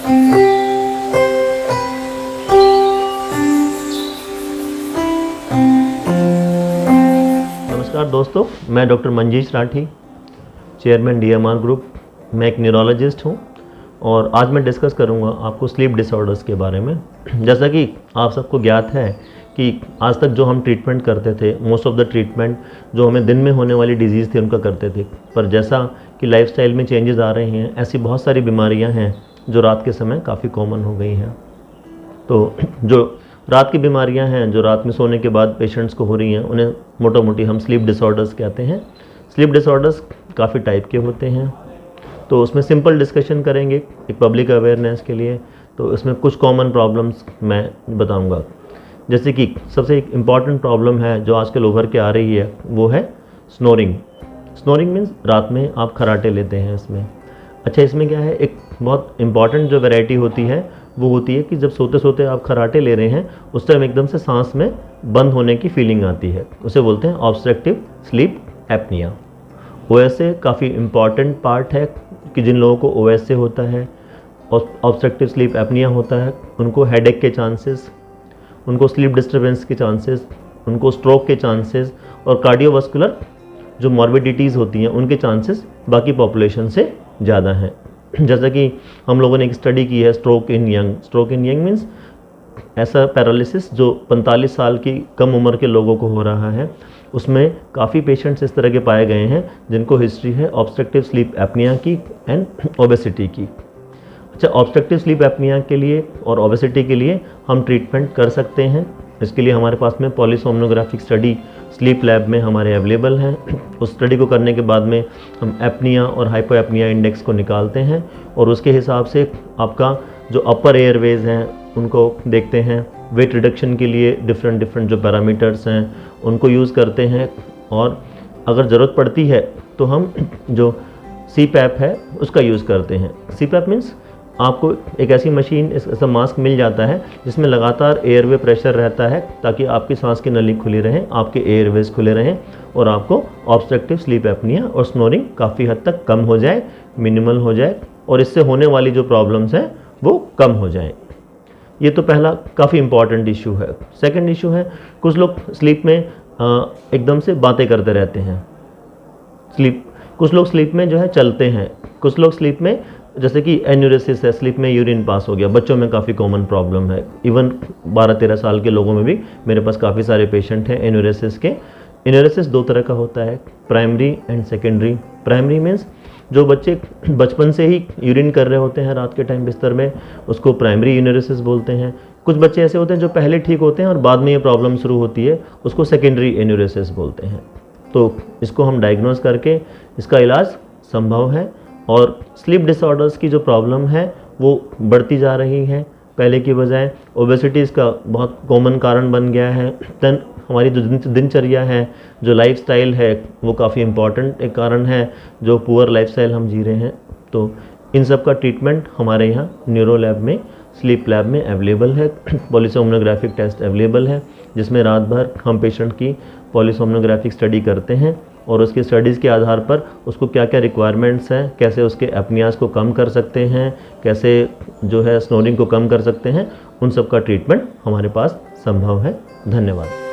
नमस्कार दोस्तों, मैं doctor Manjish Rathi, chairman DMR group. मैं एक न्यूरोलॉजिस्ट हूं और आज मैं डिस्कस करूंगा आपको स्लीप डिसऑर्डर्स के बारे में। जैसा कि आप सबको ज्ञात है कि आज तक जो हम ट्रीटमेंट करते थे, मोस्ट ऑफ द ट्रीटमेंट जो हमें दिन में होने वाली डिजीज़ थी उनका करते थे, पर जैसा कि लाइफस्टाइल में चेंजेस आ रहे हैं, ऐसी बहुत सारी बीमारियां हैं जो रात के समय काफ़ी कॉमन हो गई हैं। तो जो रात की बीमारियां हैं जो रात में सोने के बाद पेशेंट्स को हो रही हैं, उन्हें मोटा मोटी हम स्लीप डिसऑर्डर्स कहते हैं। स्लीप डिसऑर्डर्स काफ़ी टाइप के होते हैं, तो उसमें सिंपल डिस्कशन करेंगे एक पब्लिक अवेयरनेस के लिए। तो इसमें कुछ कॉमन प्रॉब्लम्स मैं बताऊंगा। जैसे कि सबसे एक इम्पॉर्टेंट प्रॉब्लम है जो आजकल उभर के आ रही है, वो है स्नोरिंग। स्नोरिंग मीन्स रात में आप खर्राटे लेते हैं। इसमें इसमें क्या है, एक बहुत इंपॉर्टेंट जो वैरायटी होती है वो होती है कि जब सोते सोते आप खर्राटे ले रहे हैं, उस टाइम एकदम से सांस में बंद होने की फीलिंग आती है। उसे बोलते हैं ऑब्स्ट्रक्टिव स्लीप एपनिया। OSA काफ़ी इम्पॉर्टेंट पार्ट है कि जिन लोगों को OSA होता है, ऑब्स्ट्रक्टिव स्लीप एपनिया होता है, उनको हेडेक के चांसेस, उनको स्लीप डिस्टर्बेंस के चांसेस, उनको स्ट्रोक के चांसेस और कार्डियोवास्कुलर जो मॉर्बिडिटीज़ होती हैं उनके चांसेस बाकी पॉपुलेशन से ज़्यादा हैं। जैसा कि हम लोगों ने एक स्टडी की है stroke in young. Stroke in young means ऐसा पैरालिसिस जो 45 साल की कम उम्र के लोगों को हो रहा है। उसमें काफ़ी पेशेंट्स इस तरह के पाए गए हैं जिनको हिस्ट्री है ऑब्स्ट्रक्टिव स्लीप एपनिया की एंड ओबेसिटी की। ऑब्स्ट्रक्टिव स्लीप एपनिया के लिए और ओबेसिटी के लिए हम ट्रीटमेंट कर सकते हैं। इसके लिए हमारे पास में पॉलीसोमनोग्राफिक स्टडी स्लीप लैब में हमारे अवेलेबल हैं। उस स्टडी को करने के बाद में हम एपनिया और हाइपोएपनिया इंडेक्स को निकालते हैं और उसके हिसाब से आपका जो अपर एयरवेज हैं उनको देखते हैं। वेट रिडक्शन के लिए डिफरेंट जो पैरामीटर्स हैं उनको यूज़ करते हैं, और अगर ज़रूरत पड़ती है तो हम जो CPAP है उसका यूज़ करते हैं। CPAP मीन्स आपको एक ऐसी मशीन, ऐसा मास्क मिल जाता है जिसमें लगातार एयरवे प्रेशर रहता है ताकि आपकी सांस की नली खुली रहे, आपके एयरवेज खुले रहें और आपको ऑब्स्ट्रक्टिव स्लीप एपनिया और स्नोरिंग काफ़ी हद तक कम हो जाए, मिनिमल हो जाए, और इससे होने वाली जो प्रॉब्लम्स हैं वो कम हो जाएं। ये तो पहला काफ़ी इंपॉर्टेंट इशू है। सेकंड इशू है, कुछ लोग स्लीप में एकदम से बातें करते रहते हैं। कुछ लोग स्लीप में जो है चलते हैं। कुछ लोग स्लीप में, जैसे कि एन्यूरेसिस है, स्लीप में यूरिन पास हो गया, बच्चों में काफ़ी कॉमन प्रॉब्लम है। इवन 12-13 साल के लोगों में भी मेरे पास काफ़ी सारे पेशेंट हैं एन्यूरेसिस के। एन्यूरेसिस दो तरह का होता है, primary and secondary. Primary means जो बच्चे बचपन से ही यूरिन कर रहे होते हैं रात के टाइम बिस्तर में, उसको प्राइमरी एन्यूरेसिस बोलते हैं। कुछ बच्चे ऐसे होते हैं जो पहले ठीक होते हैं और बाद में ये प्रॉब्लम शुरू होती है, उसको सेकेंडरी एन्यूरेसिस बोलते हैं। तो इसको हम डायग्नोज करके इसका इलाज संभव है। और स्लीप डिसऑर्डर्स की जो प्रॉब्लम है वो बढ़ती जा रही है पहले की बजाय। ओबेसिटी इसका बहुत कॉमन कारण बन गया है। देन हमारी जो दिनचर्या है, जो लाइफस्टाइल है, वो काफ़ी इम्पॉर्टेंट एक कारण है, जो पुअर लाइफस्टाइल हम जी रहे हैं। तो इन सब का ट्रीटमेंट हमारे यहाँ न्यूरो लैब में, स्लीप लैब में अवेलेबल है। पॉलीसोमनोग्राफिक टेस्ट अवेलेबल है जिसमें रात भर हम पेशेंट की पॉलीसोमनोग्राफिक स्टडी करते हैं और उसकी स्टडीज़ के आधार पर उसको क्या क्या रिक्वायरमेंट्स हैं, कैसे उसके एपनियाज को कम कर सकते हैं, कैसे जो है स्नोरिंग को कम कर सकते हैं, उन सब का ट्रीटमेंट हमारे पास संभव है। धन्यवाद।